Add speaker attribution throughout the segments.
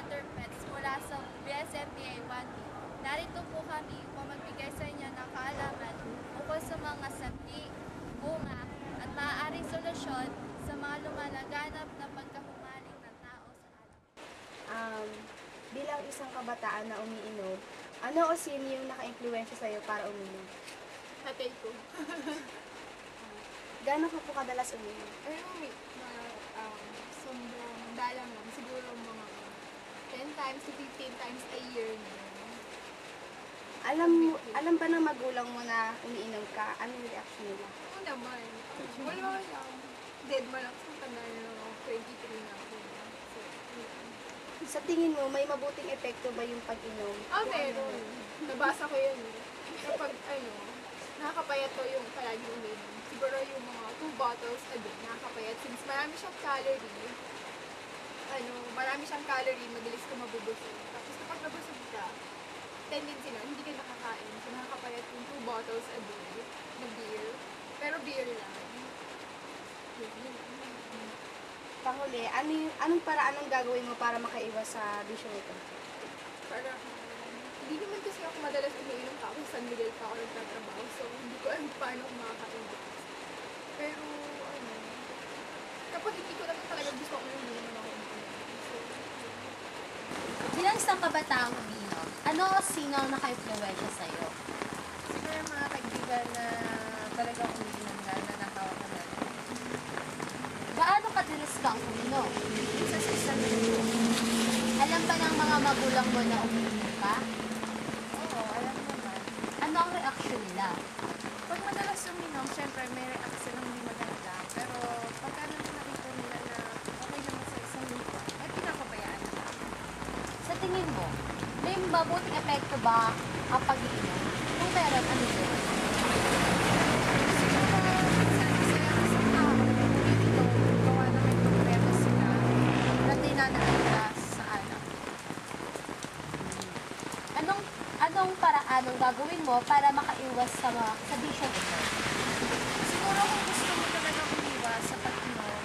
Speaker 1: waterpets mula sa BSMPA 1B. Narito po kami upang magbigay sa inyo ng kaalaman ukol sa mga sanhi, bunga, at maaaring solusyon sa mga lumalaganap na pagkahumaling ng tao sa alak.
Speaker 2: Bilang isang kabataan na umiinom, ano o sino yung naka-impluwensya sa'yo para uminom?
Speaker 3: Tatay ko.
Speaker 2: Gano'n ka po kadalas uminom?
Speaker 3: Pero sobrang dalang lang. Siguro mga 10 times to 15 times a year na.
Speaker 2: Alam ba ng magulang mo na umiinom ka? Anong reaction nila?
Speaker 3: Oo naman. Wala lang. Dead man ako sa tanda na 23 na ako. So, yun.
Speaker 2: Sa tingin mo, may mabuting epekto ba yung pag-inom?
Speaker 3: Meron. Nabasa ko yun. Kapag, nakakapayat to yung palagi uminom. Siguro yung mga 2 bottles a day, nakakapayat. Since marami siyang calorie, madalis ka mabubusog. Tapos kapag nabusog ka, tendency na, hindi ka nakakain. So, nakakapayat yung 2 bottles a day na beer. Pero beer lang. Yun.
Speaker 2: Panghuli, anong paraan ang gagawin mo para makaiwas sa bisyo nito?
Speaker 3: Para, hindi naman kasi ako madalas umiinom pa ako. San Miguel pa ako nagtatrabaho. So, hindi ko alam paano ako makakaiwas. Pero, kapag hindi ko naman talaga gusto ko, hindi naman ako umiinom. So,
Speaker 4: Bilang isang kabataang umiinom, ano o sino ang naka-influensya sa'yo?
Speaker 1: Siguro yung mga kaibigan na talagang umiinom na nakawak na natin.
Speaker 4: Gaano kadalas kang uminom?
Speaker 1: Sa isang minuto.
Speaker 4: Alam ba ng mga magulang mo na umiinom ka?
Speaker 1: Oo, alam naman.
Speaker 4: Ano ang reaksyon nila?
Speaker 1: Pag madalas uminom, syempre may reaction ng hindi maganda. Pero pagka nakita nila na okay naman sa isang minuto, ay pinapabayaan na.
Speaker 4: Sa tingin mo, may mabuting epekto ba ang pag-iinom? Kung meron, ano yun? Anong paraan ang gagawin mo para makaiwas sa bisyo ito?
Speaker 1: Siguro kung gusto mo talaga umiwas sa pag-inom,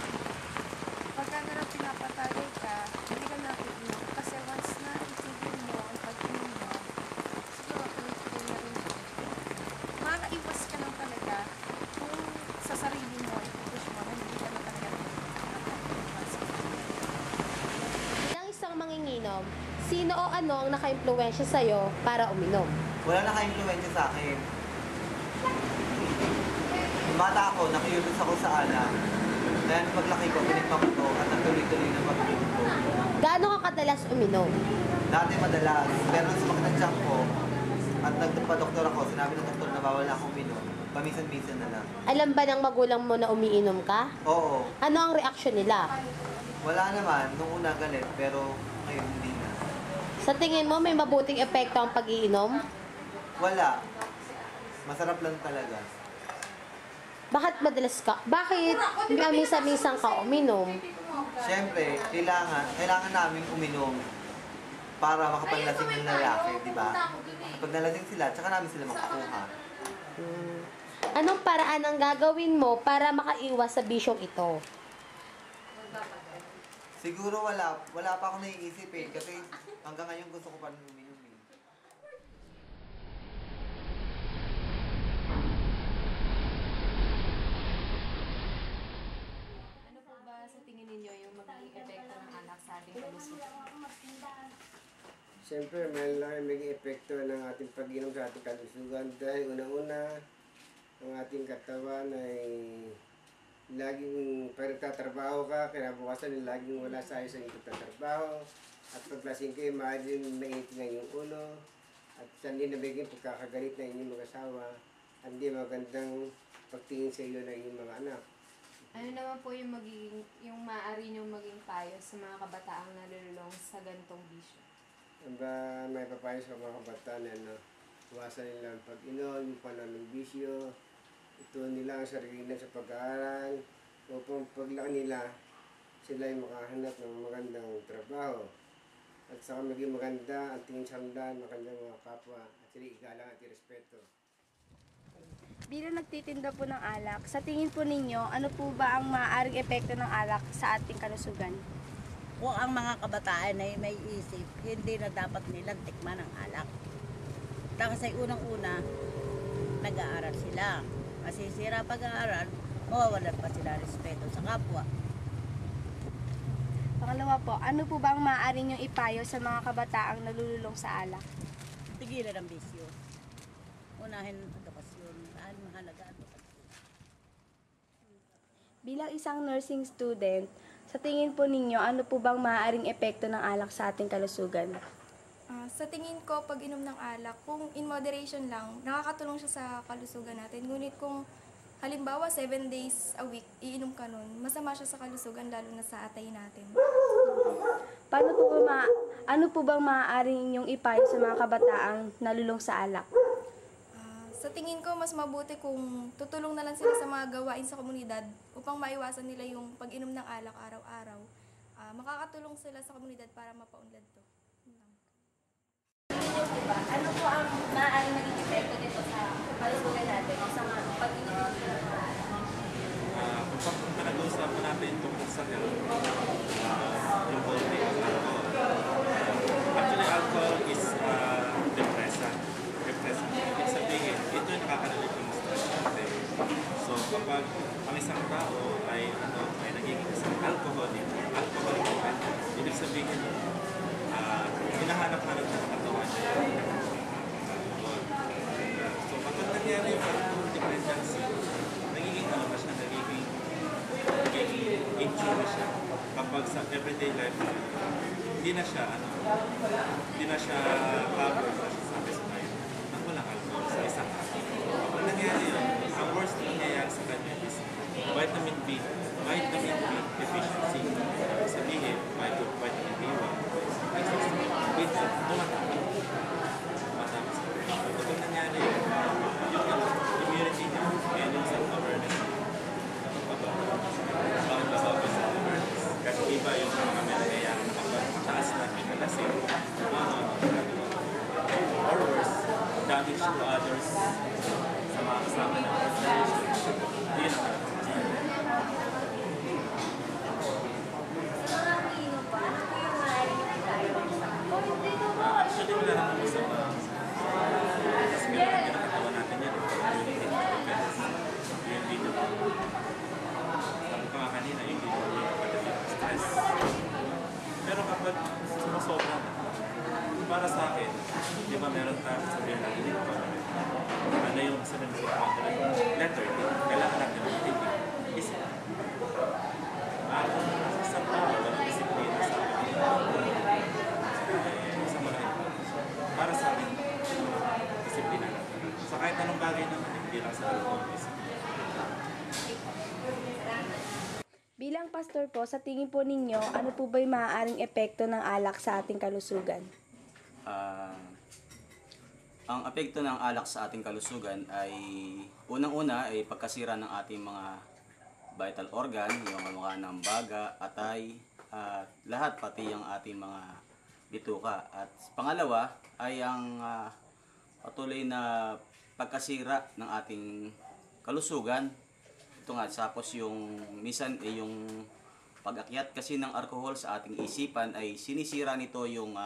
Speaker 1: pagka na lang pinapatagay ka, hindi ka na iinom. Kasi once na itigil mo ang pag-inom mo, siguro tuloy-tuloy na rin ito. Makakaiwas ka lang talaga kung sa sarili mo, i-push mo na hindi ka na talaga nakakaiwas.
Speaker 4: Bilang isang manginginom, sino o ano ang naka-impluensya sa'yo para uminom?
Speaker 5: Wala naka-influensya sa akin. Nung bata ako, nakiyutos ako sa alak. Kaya nung paglaki ko, pinikpang ko at nagtuloy-tuloy na pag-inom ko.
Speaker 4: Gaano ka kadalas uminom?
Speaker 5: Dati madalas, pero nung sumakit ang tiyan ko at nagpa-doktor ako, sinabi ng doktor na bawal na akong uminom. Paminsan-minsan na lang.
Speaker 4: Alam ba ng magulang mo na umiinom ka?
Speaker 5: Oo,
Speaker 4: Ano ang reaksyon nila?
Speaker 5: wala naman. Nung una galit, pero ngayon hindi na.
Speaker 4: Sa tingin mo, may mabuting epekto ang pag-iinom?
Speaker 5: Wala. Masarap lang talaga.
Speaker 4: Bakit minsan-minsan ka uminom?
Speaker 5: Siyempre, kailangan namin uminom para makapaglasing ng lalaki, di ba? Pag nalasing sila, tsaka namin sila makukuha.
Speaker 4: Anong paraan ang gagawin mo para makaiwas sa bisyong ito?
Speaker 5: Siguro wala pa ako naiisip eh, kasi hanggang ngayon gusto ko pa rin uminom eh.
Speaker 6: Ano po ba sa tingin ninyo yung magiging epekto ng alak sa ating kalusugan?
Speaker 7: Siyempre, may epekto ng ating pag-inom sa ating kalusugan dahil unang-una, ang ating katawan ay laging pag nagtatrabaho ka, kinabukasan ay laging wala sa ayos ang iyong pagtatrabaho. At paglasing kayo, maaaring mainit na yung ulo. At sandi na bigyan pagkakagalit na inyong mga asawa. At hindi magandang pagtingin sa iyo ng inyong mga anak.
Speaker 6: Ano naman po yung maaari niyong maging payo sa mga kabataang nalululong sa ganitong bisyo?
Speaker 7: Ba, may papayo sa mga kabataan na iwasan nila ang pag-inom, yung pananong-bisyo, ito nila ang sarili nila sa pag-aaral, upang paglaki nila, sila ay makahanap ng magandang trabaho. At saka maging maganda ang tingin sa hanggan ng kanyang mga kapwa at sila igalang at irespeto.
Speaker 2: Bilang nagtitinda po ng alak, sa tingin po ninyo, ano po ba ang maaaring epekto ng alak sa ating kalusugan?
Speaker 8: kung ang mga kabataan ay may isip, hindi na dapat nilang tikman ang alak. Kasi unang-una, nag-aaral sila. Masisira pag-aaral, mawawalan pa sila respeto sa kapwa.
Speaker 2: Pangalawa po, ano po bang maaari niyong ipayo sa mga kabataang nalululong sa alak?
Speaker 8: Tigilan ang bisyo. Unahin ang edukasyon. Dahil mahalaga ang edukasyon.
Speaker 2: Bilang isang nursing student, sa tingin po ninyo, ano po bang maaaring epekto ng alak sa ating kalusugan?
Speaker 9: Sa tingin ko, pag inom ng alak, kung in moderation lang, nakakatulong siya sa kalusugan natin. Ngunit kung halimbawa 7 days a week, iinom ka nun, masama siya sa kalusugan, lalo na sa atay natin.
Speaker 2: Ano po bang maaari ninyong ipayo sa mga kabataang nalulong sa alak?
Speaker 9: Sa tingin ko, mas mabuti kung tutulong na lang sila sa mga gawain sa komunidad upang maiwasan nila yung pag-inom ng alak araw-araw. Makakatulong sila sa komunidad para mapaunlad to.
Speaker 4: Ano po ang maaaring maging epekto nito sa kalusugan natin sa mga pag-inom ng alak?
Speaker 10: Kung pinag-uusapan natin tungkol sa health, yung body of alcohol. Actually, alcohol is depressant. Ibig sabihin, ito yung nakaka-relieve ng stress natin. So, kapag ang isang tao ay nagiging isang alcoholic dependent, ibig sabihin, hinahanap-hanap na ng katawan niya. So, kapag nangyari yung alcohol dependency, nagiging into na siya. Kapag sa everyday life, hindi na siya covered na siya satisfied ng walang alcohol sa isang araw. Kapag nangyari yun, ang worst na nangyayari sa kanya is vitamin B deficiency. Sabihin, vitamin B1, matamas. Kapag nangyari yun, yung immunity niya, and yung self-awareness niya, bakit bababa sa awareness? Kasi iba yung mga nangyayari na kapag mataas na pinalasing, or worse, damage to others sa mga kasama ng organization. Hindi na actually, wala naman masama. Kasi pinakatawan natin yan. Yung dito. Sabi ko nga kanina, yung dito yung kapatid ng stress. Pero kapag sumusobra, para sa akin, di ba meron tayo sabihin natin dito pa ano yung sa letter D, kailangan natin ng thinking. Isip. Kung isang tao, walang disiplina sa akin, isang malaking para sa akin, disiplina natin. Sa kahit anong bagay naman, hindi lang sa alcohol,
Speaker 2: Bilang pastor po, sa tingin po ninyo, ano po ba yung maaaring epekto ng alak sa ating kalusugan?
Speaker 11: Ang epekto ng alak sa ating kalusugan ay unang-una ay pagkasira ng ating mga vital organ, yung mga ng baga, atay, lahat pati yung ating mga bituka. At pangalawa ay ang patuloy na pagkasira ng ating kalusugan. Ito nga, tapos yung minsan yung pag-akyat kasi ng alcohol sa ating isipan ay sinisira nito yung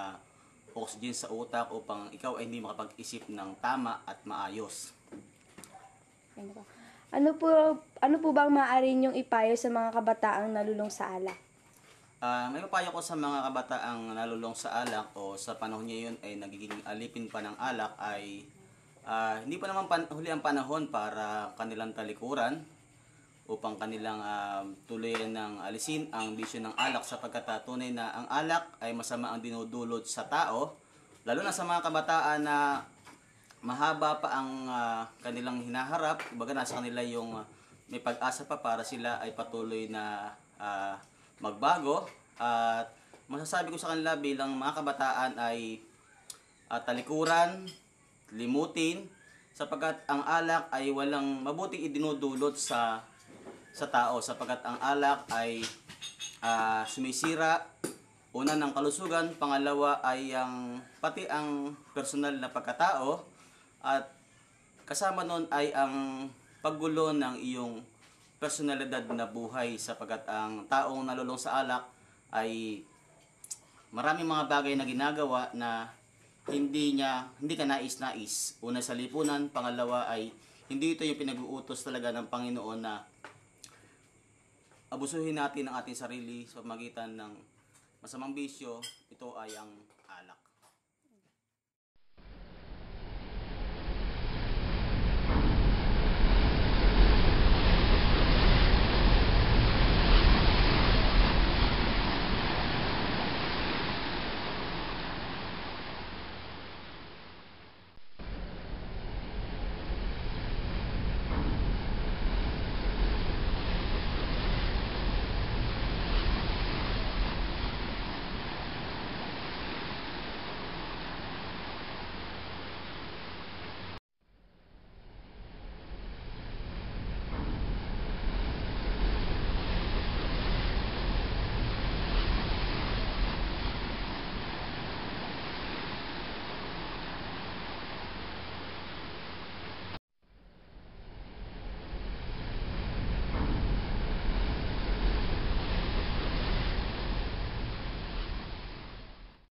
Speaker 11: oxygen sa utak upang ikaw ay hindi makapag-isip ng tama at maayos.
Speaker 2: Ano po bang maaari niyong ipayo sa mga kabataang nalulong sa alak?
Speaker 11: May papayo ko sa mga kabataang nalulong sa alak o sa panahon ngayon ay nagiging alipin pa ng alak ay hindi pa naman huli ang panahon para kanilang talikuran upang kanilang tuluyan ng alisin ang bisyo ng alak sapagkat tunay na ang alak ay masama ang dinudulot sa tao, lalo na sa mga kabataan na mahaba pa ang kanilang hinaharap, kumbaga nasa kanila yung may pag-asa pa para sila ay patuloy na magbago. At masasabi ko sa kanila bilang mga kabataan ay talikuran, limutin, sapagkat ang alak ay walang mabuting idinudulot sa tao sapagkat ang alak ay sumisira una ng kalusugan, pangalawa ay pati ang personal na pagkatao at kasama nun ay ang paggulo ng iyong personalidad na buhay sapagkat ang taong nalulong sa alak ay maraming mga bagay na ginagawa na hindi ka nais-nais. Una sa lipunan, pangalawa ay hindi ito yung pinag-uutos talaga ng Panginoon na abusuhin natin ang ating sarili sa pamagitan ng masamang bisyo. Ito ay ang